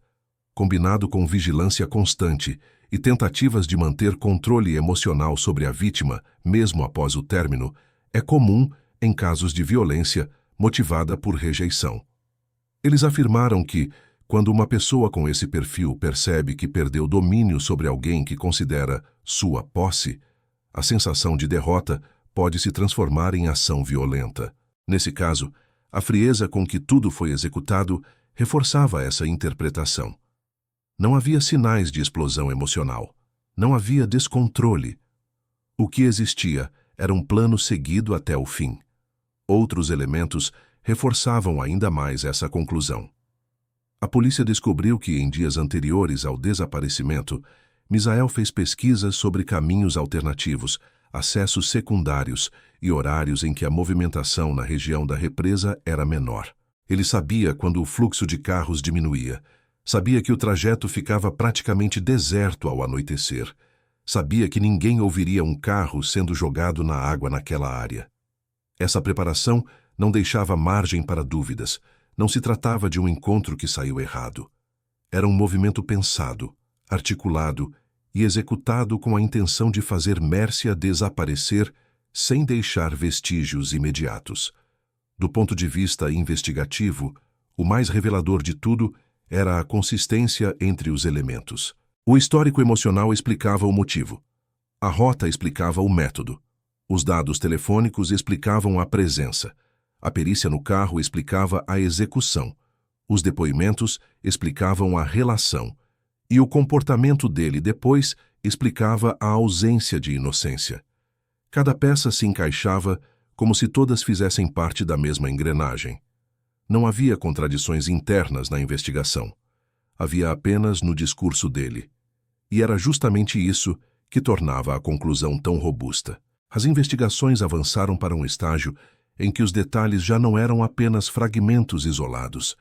combinado com vigilância constante e tentativas de manter controle emocional sobre a vítima, mesmo após o término, é comum em casos de violência motivada por rejeição. Eles afirmaram que, quando uma pessoa com esse perfil percebe que perdeu domínio sobre alguém que considera sua posse, a sensação de derrota pode se transformar em ação violenta. Nesse caso, a frieza com que tudo foi executado reforçava essa interpretação. Não havia sinais de explosão emocional. Não havia descontrole. O que existia era um plano seguido até o fim. Outros elementos reforçavam ainda mais essa conclusão. A polícia descobriu que, em dias anteriores ao desaparecimento, Misael fez pesquisas sobre caminhos alternativos, acessos secundários e horários em que a movimentação na região da represa era menor. Ele sabia quando o fluxo de carros diminuía, sabia que o trajeto ficava praticamente deserto ao anoitecer, sabia que ninguém ouviria um carro sendo jogado na água naquela área. Essa preparação não deixava margem para dúvidas, não se tratava de um encontro que saiu errado. Era um movimento pensado, articulado e executado com a intenção de fazer Mércia desaparecer sem deixar vestígios imediatos. Do ponto de vista investigativo, o mais revelador de tudo era a consistência entre os elementos. O histórico emocional explicava o motivo. A rota explicava o método. Os dados telefônicos explicavam a presença. A perícia no carro explicava a execução. Os depoimentos explicavam a relação. E o comportamento dele depois explicava a ausência de inocência. Cada peça se encaixava como se todas fizessem parte da mesma engrenagem. Não havia contradições internas na investigação. Havia apenas no discurso dele. E era justamente isso que tornava a conclusão tão robusta. As investigações avançaram para um estágio em que os detalhes já não eram apenas fragmentos isolados.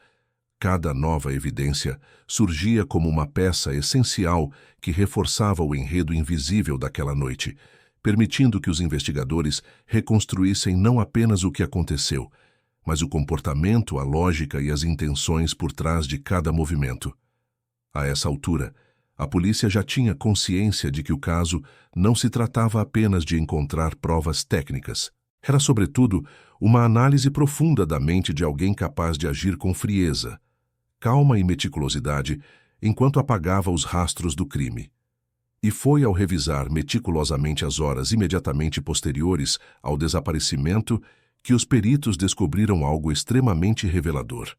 Cada nova evidência surgia como uma peça essencial que reforçava o enredo invisível daquela noite, permitindo que os investigadores reconstruíssem não apenas o que aconteceu, mas o comportamento, a lógica e as intenções por trás de cada movimento. A essa altura, a polícia já tinha consciência de que o caso não se tratava apenas de encontrar provas técnicas. Era, sobretudo, uma análise profunda da mente de alguém capaz de agir com frieza, calma e meticulosidade enquanto apagava os rastros do crime. E foi ao revisar meticulosamente as horas imediatamente posteriores ao desaparecimento que os peritos descobriram algo extremamente revelador.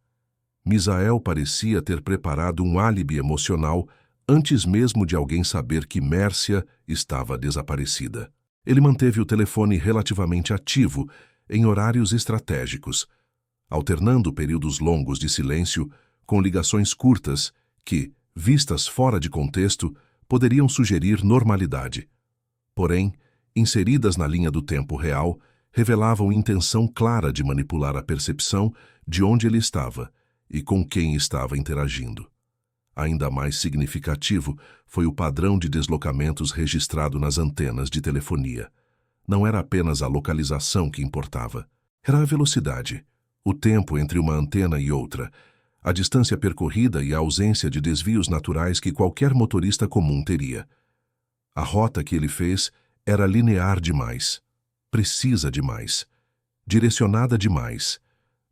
Misael parecia ter preparado um álibi emocional antes mesmo de alguém saber que Mércia estava desaparecida. Ele manteve o telefone relativamente ativo em horários estratégicos, alternando períodos longos de silêncio com ligações curtas que, vistas fora de contexto, poderiam sugerir normalidade. Porém, inseridas na linha do tempo real, revelavam intenção clara de manipular a percepção de onde ele estava e com quem estava interagindo. Ainda mais significativo foi o padrão de deslocamentos registrado nas antenas de telefonia. Não era apenas a localização que importava. Era a velocidade, o tempo entre uma antena e outra, a distância percorrida e a ausência de desvios naturais que qualquer motorista comum teria. A rota que ele fez era linear demais, precisa demais, direcionada demais.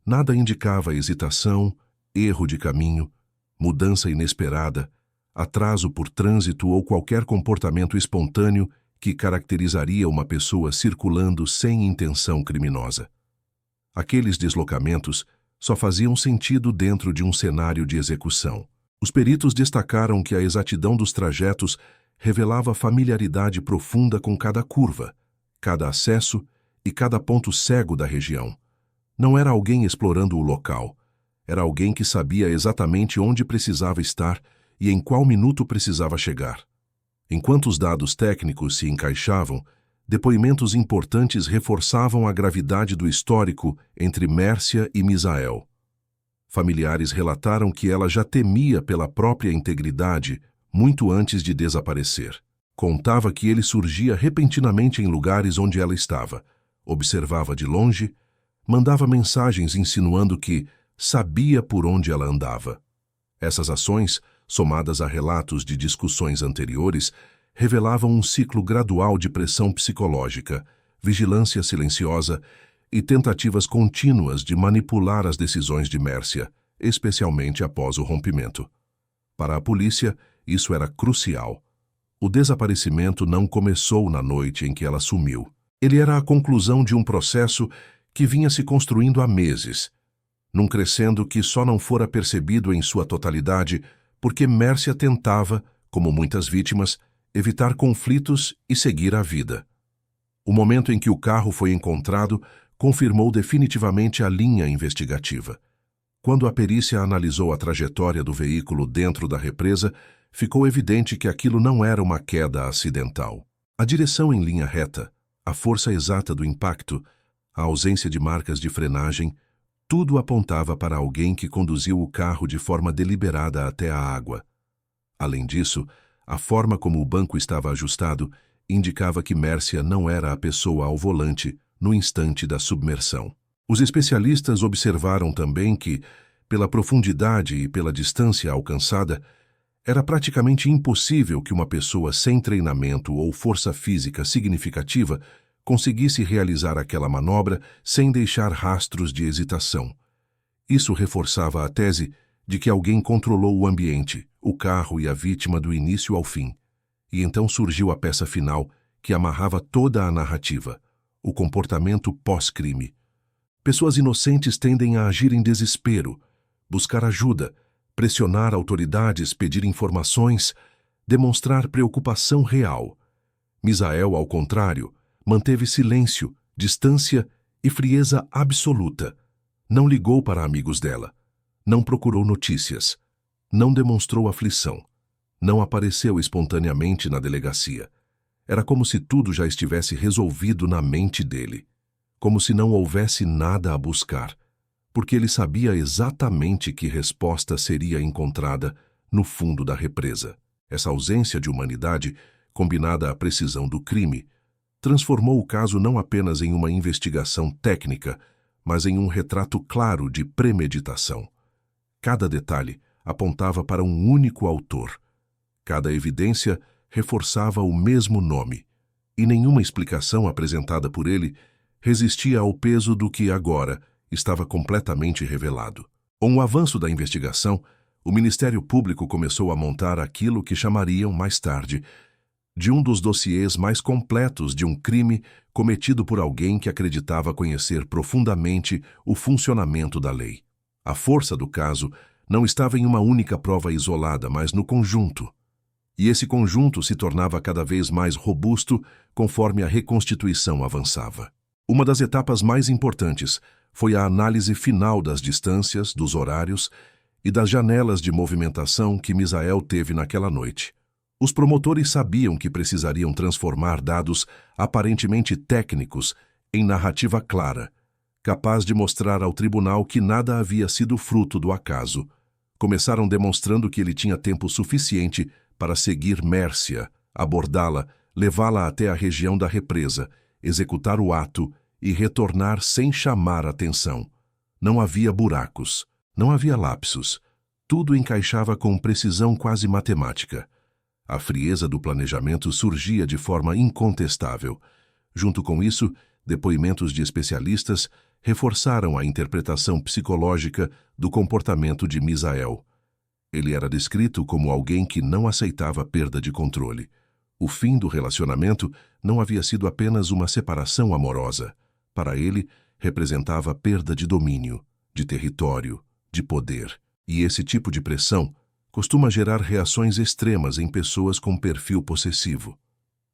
Nada indicava hesitação, erro de caminho, mudança inesperada, atraso por trânsito ou qualquer comportamento espontâneo que caracterizaria uma pessoa circulando sem intenção criminosa. Aqueles deslocamentos só faziam sentido dentro de um cenário de execução. Os peritos destacaram que a exatidão dos trajetos revelava familiaridade profunda com cada curva, cada acesso e cada ponto cego da região. Não era alguém explorando o local. Era alguém que sabia exatamente onde precisava estar e em qual minuto precisava chegar. Enquanto os dados técnicos se encaixavam, depoimentos importantes reforçavam a gravidade do histórico entre Mércia e Misael. Familiares relataram que ela já temia pela própria integridade muito antes de desaparecer. Contava que ele surgia repentinamente em lugares onde ela estava, observava de longe, mandava mensagens insinuando que sabia por onde ela andava. Essas ações, somadas a relatos de discussões anteriores, revelavam um ciclo gradual de pressão psicológica, vigilância silenciosa e tentativas contínuas de manipular as decisões de Mércia, especialmente após o rompimento. Para a polícia, isso era crucial. O desaparecimento não começou na noite em que ela sumiu. Ele era a conclusão de um processo que vinha se construindo há meses, num crescendo que só não fora percebido em sua totalidade porque Mércia tentava, como muitas vítimas, evitar conflitos e seguir a vida. O momento em que o carro foi encontrado confirmou definitivamente a linha investigativa. Quando a perícia analisou a trajetória do veículo dentro da represa, ficou evidente que aquilo não era uma queda acidental. A direção em linha reta, a força exata do impacto, a ausência de marcas de frenagem, tudo apontava para alguém que conduziu o carro de forma deliberada até a água. Além disso, a forma como o banco estava ajustado indicava que Mércia não era a pessoa ao volante no instante da submersão. Os especialistas observaram também que, Pela profundidade e pela distância alcançada, era praticamente impossível que uma pessoa sem treinamento ou força física significativa conseguisse realizar aquela manobra sem deixar rastros de hesitação. Isso reforçava a tese de que alguém controlou o ambiente, o carro e a vítima do início ao fim. E então surgiu a peça final, que amarrava toda a narrativa: o comportamento pós-crime. Pessoas inocentes tendem a agir em desespero, buscar ajuda, pressionar autoridades, pedir informações, demonstrar preocupação real. Misael, ao contrário, manteve silêncio, distância e frieza absoluta. Não ligou para amigos dela. Não procurou notícias. Não demonstrou aflição. Não apareceu espontaneamente na delegacia. Era como se tudo já estivesse resolvido na mente dele. Como se não houvesse nada a buscar, porque ele sabia exatamente que resposta seria encontrada no fundo da represa. Essa ausência de humanidade, combinada à precisão do crime, transformou o caso não apenas em uma investigação técnica, mas em um retrato claro de premeditação. Cada detalhe apontava para um único autor. Cada evidência reforçava o mesmo nome, e nenhuma explicação apresentada por ele resistia ao peso do que agora estava completamente revelado. Com o avanço da investigação, o Ministério Público começou a montar aquilo que chamariam mais tarde de um dos dossiês mais completos de um crime cometido por alguém que acreditava conhecer profundamente o funcionamento da lei. A força do caso não estava em uma única prova isolada, mas no conjunto. E esse conjunto se tornava cada vez mais robusto conforme a reconstituição avançava. Uma das etapas mais importantes foi a análise final das distâncias, dos horários e das janelas de movimentação que Misael teve naquela noite. Os promotores sabiam que precisariam transformar dados aparentemente técnicos em narrativa clara, capaz de mostrar ao tribunal que nada havia sido fruto do acaso. Começaram demonstrando que ele tinha tempo suficiente para seguir Mércia, abordá-la, levá-la até a região da represa, executar o ato e retornar sem chamar atenção. Não havia buracos, não havia lapsos. Tudo encaixava com precisão quase matemática. A frieza do planejamento surgia de forma incontestável. Junto com isso, depoimentos de especialistas reforçaram a interpretação psicológica do comportamento de Misael. Ele era descrito como alguém que não aceitava perda de controle. O fim do relacionamento não havia sido apenas uma separação amorosa. Para ele, representava perda de domínio, de território, de poder. E esse tipo de pressão costuma gerar reações extremas em pessoas com perfil possessivo.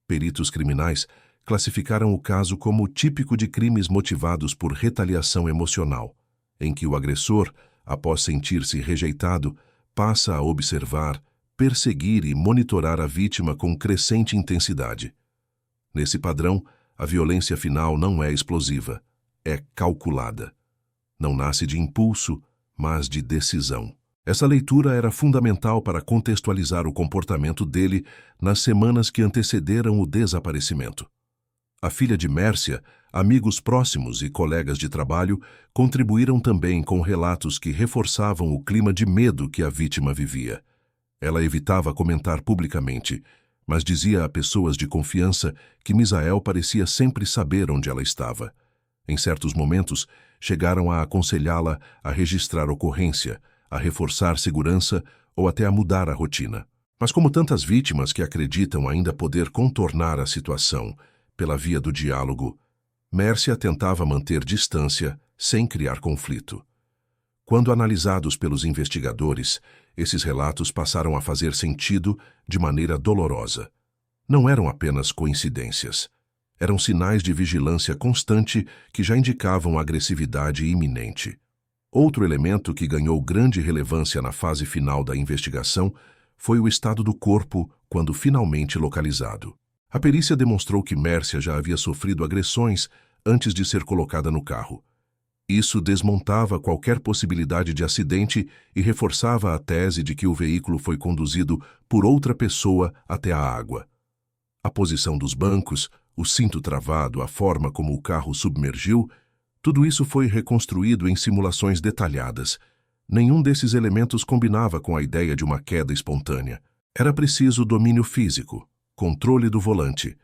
Peritos criminais classificaram o caso como típico de crimes motivados por retaliação emocional, em que o agressor, após sentir-se rejeitado, passa a observar, perseguir e monitorar a vítima com crescente intensidade. Nesse padrão, a violência final não é explosiva, é calculada. Não nasce de impulso, mas de decisão. Essa leitura era fundamental para contextualizar o comportamento dele nas semanas que antecederam o desaparecimento. A filha de Mércia, amigos próximos e colegas de trabalho contribuíram também com relatos que reforçavam o clima de medo que a vítima vivia. Ela evitava comentar publicamente, mas dizia a pessoas de confiança que Misael parecia sempre saber onde ela estava. Em certos momentos, chegaram a aconselhá-la a registrar ocorrência, a reforçar segurança ou até a mudar a rotina. Mas como tantas vítimas que acreditam ainda poder contornar a situação pela via do diálogo, Mércia tentava manter distância sem criar conflito. Quando analisados pelos investigadores, esses relatos passaram a fazer sentido de maneira dolorosa. Não eram apenas coincidências. Eram sinais de vigilância constante que já indicavam agressividade iminente. Outro elemento que ganhou grande relevância na fase final da investigação foi o estado do corpo quando finalmente localizado. A perícia demonstrou que Mércia já havia sofrido agressões antes de ser colocada no carro. Isso desmontava qualquer possibilidade de acidente e reforçava a tese de que o veículo foi conduzido por outra pessoa até a água. A posição dos bancos, o cinto travado, a forma como o carro submergiu, tudo isso foi reconstruído em simulações detalhadas, Nenhum desses elementos combinava com a ideia de uma queda espontânea. Era preciso domínio físico, controle do volante,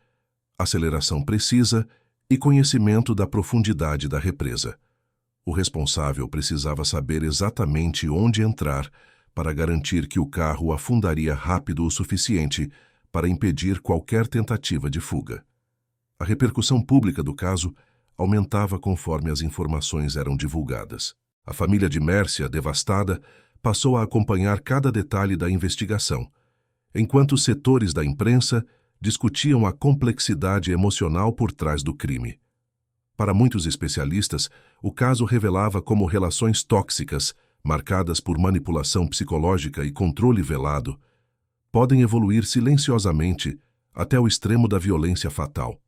aceleração precisa e conhecimento da profundidade da represa. O responsável precisava saber exatamente onde entrar para garantir que o carro afundaria rápido o suficiente para impedir qualquer tentativa de fuga. A repercussão pública do caso aumentava conforme as informações eram divulgadas. A família de Mércia, devastada, passou a acompanhar cada detalhe da investigação, enquanto os setores da imprensa discutiam a complexidade emocional por trás do crime. Para muitos especialistas, o caso revelava como relações tóxicas, marcadas por manipulação psicológica e controle velado, podem evoluir silenciosamente até o extremo da violência fatal.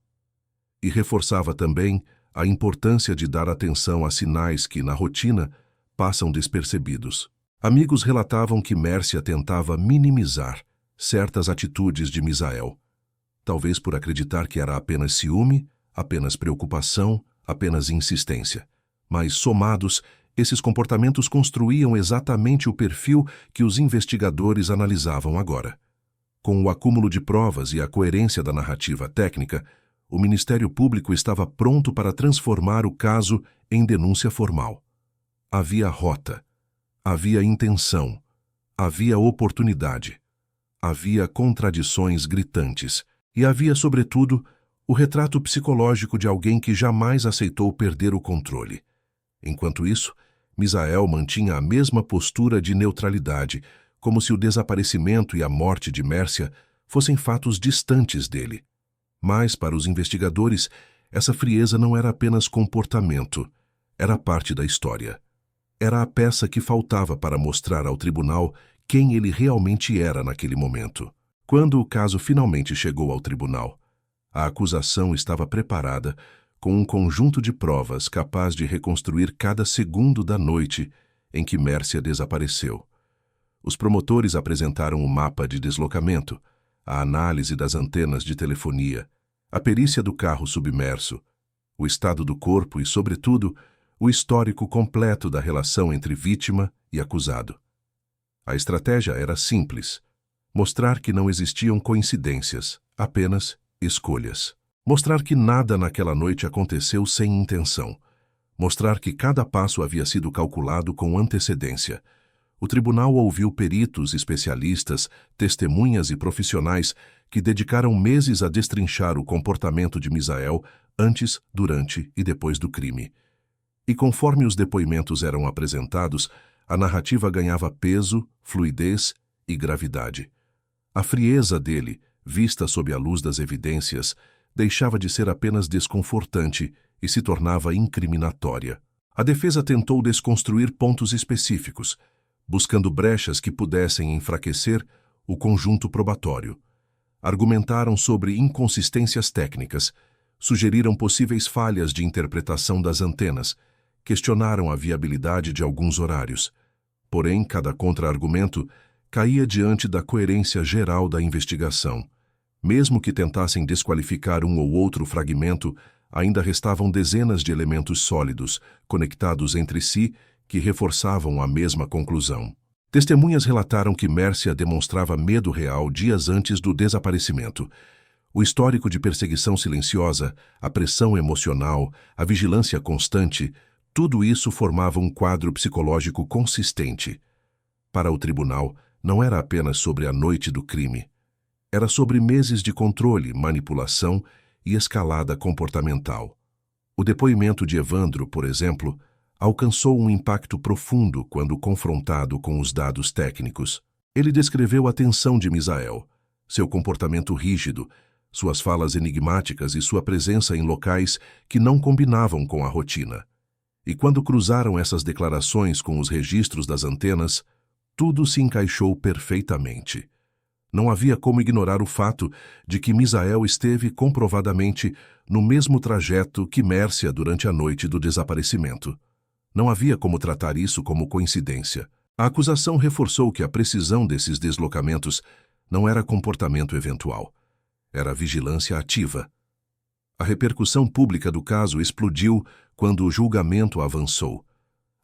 E reforçava também a importância de dar atenção a sinais que, na rotina, passam despercebidos. Amigos relatavam que Mércia tentava minimizar certas atitudes de Misael, talvez por acreditar que era apenas ciúme, apenas preocupação, apenas insistência. Mas, somados, esses comportamentos construíam exatamente o perfil que os investigadores analisavam agora. Com o acúmulo de provas e a coerência da narrativa técnica, o Ministério Público estava pronto para transformar o caso em denúncia formal. Havia rota, havia intenção, havia oportunidade, havia contradições gritantes e havia, sobretudo, o retrato psicológico de alguém que jamais aceitou perder o controle. Enquanto isso, Misael mantinha a mesma postura de neutralidade, como se o desaparecimento e a morte de Mércia fossem fatos distantes dele. Mas, para os investigadores, essa frieza não era apenas comportamento, era parte da história. Era a peça que faltava para mostrar ao tribunal quem ele realmente era naquele momento. Quando o caso finalmente chegou ao tribunal, a acusação estava preparada com um conjunto de provas capaz de reconstruir cada segundo da noite em que Mércia desapareceu. Os promotores apresentaram o mapa de deslocamento, a análise das antenas de telefonia, a perícia do carro submerso, o estado do corpo e, sobretudo, o histórico completo da relação entre vítima e acusado. A estratégia era simples: mostrar que não existiam coincidências, apenas escolhas. Mostrar que nada naquela noite aconteceu sem intenção. Mostrar que cada passo havia sido calculado com antecedência. O tribunal ouviu peritos, especialistas, testemunhas e profissionais que dedicaram meses a destrinchar o comportamento de Misael antes, durante e depois do crime. E conforme os depoimentos eram apresentados, a narrativa ganhava peso, fluidez e gravidade. A frieza dele, vista sob a luz das evidências, deixava de ser apenas desconfortante e se tornava incriminatória. A defesa tentou desconstruir pontos específicos, buscando brechas que pudessem enfraquecer o conjunto probatório. Argumentaram sobre inconsistências técnicas, sugeriram possíveis falhas de interpretação das antenas, questionaram a viabilidade de alguns horários. Porém, cada contra-argumento caía diante da coerência geral da investigação. Mesmo que tentassem desqualificar um ou outro fragmento, ainda restavam dezenas de elementos sólidos, conectados entre si, que reforçavam a mesma conclusão. Testemunhas relataram que Mércia demonstrava medo real dias antes do desaparecimento. O histórico de perseguição silenciosa, a pressão emocional, a vigilância constante, tudo isso formava um quadro psicológico consistente. Para o tribunal, não era apenas sobre a noite do crime. Era sobre meses de controle, manipulação e escalada comportamental. O depoimento de Evandro, por exemplo, alcançou um impacto profundo quando confrontado com os dados técnicos. Ele descreveu a tensão de Misael, seu comportamento rígido, suas falas enigmáticas e sua presença em locais que não combinavam com a rotina. E quando cruzaram essas declarações com os registros das antenas, tudo se encaixou perfeitamente. Não havia como ignorar o fato de que Misael esteve comprovadamente no mesmo trajeto que Mércia durante a noite do desaparecimento. Não havia como tratar isso como coincidência. A acusação reforçou que a precisão desses deslocamentos não era comportamento eventual. Era vigilância ativa. A repercussão pública do caso explodiu quando o julgamento avançou.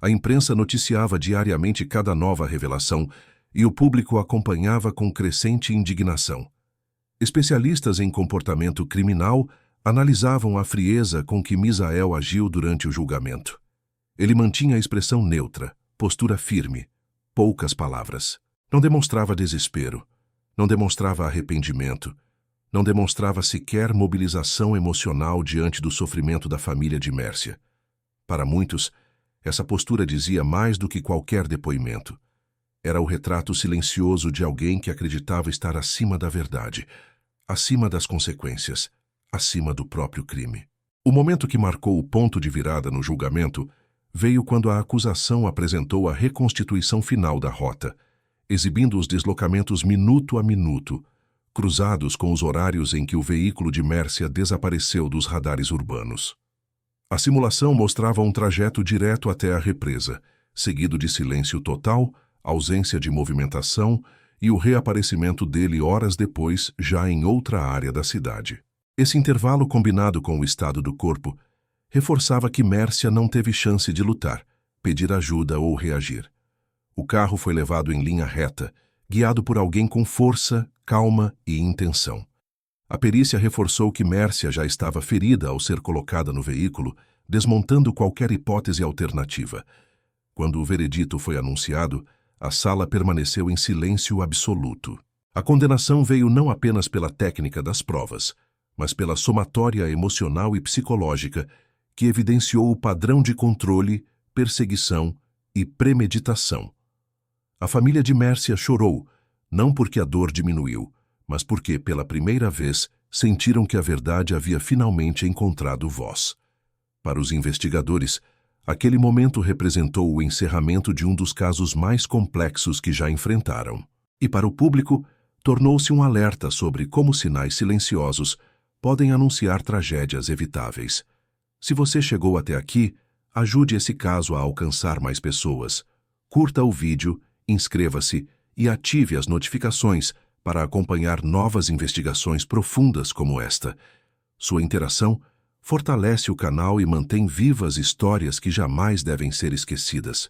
A imprensa noticiava diariamente cada nova revelação e o público acompanhava com crescente indignação. Especialistas em comportamento criminal analisavam a frieza com que Misael agiu durante o julgamento. Ele mantinha a expressão neutra, postura firme, poucas palavras. Não demonstrava desespero, não demonstrava arrependimento, não demonstrava sequer mobilização emocional diante do sofrimento da família de Mércia. Para muitos, essa postura dizia mais do que qualquer depoimento. Era o retrato silencioso de alguém que acreditava estar acima da verdade, acima das consequências, acima do próprio crime. O momento que marcou o ponto de virada no julgamento veio quando a acusação apresentou a reconstituição final da rota, exibindo os deslocamentos minuto a minuto, cruzados com os horários em que o veículo de Mércia desapareceu dos radares urbanos. A simulação mostrava um trajeto direto até a represa, seguido de silêncio total, ausência de movimentação e o reaparecimento dele horas depois, já em outra área da cidade. Esse intervalo, combinado com o estado do corpo, reforçava que Mércia não teve chance de lutar, pedir ajuda ou reagir. O carro foi levado em linha reta, guiado por alguém com força, calma e intenção. A perícia reforçou que Mércia já estava ferida ao ser colocada no veículo, desmontando qualquer hipótese alternativa. Quando o veredito foi anunciado, a sala permaneceu em silêncio absoluto. A condenação veio não apenas pela técnica das provas, mas pela somatória emocional e psicológica que evidenciou o padrão de controle, perseguição e premeditação. A família de Mércia chorou, não porque a dor diminuiu, mas porque, pela primeira vez, sentiram que a verdade havia finalmente encontrado voz. Para os investigadores, aquele momento representou o encerramento de um dos casos mais complexos que já enfrentaram. E para o público, tornou-se um alerta sobre como sinais silenciosos podem anunciar tragédias evitáveis. Se você chegou até aqui, ajude esse caso a alcançar mais pessoas. Curta o vídeo, inscreva-se e ative as notificações para acompanhar novas investigações profundas como esta. Sua interação fortalece o canal e mantém vivas histórias que jamais devem ser esquecidas.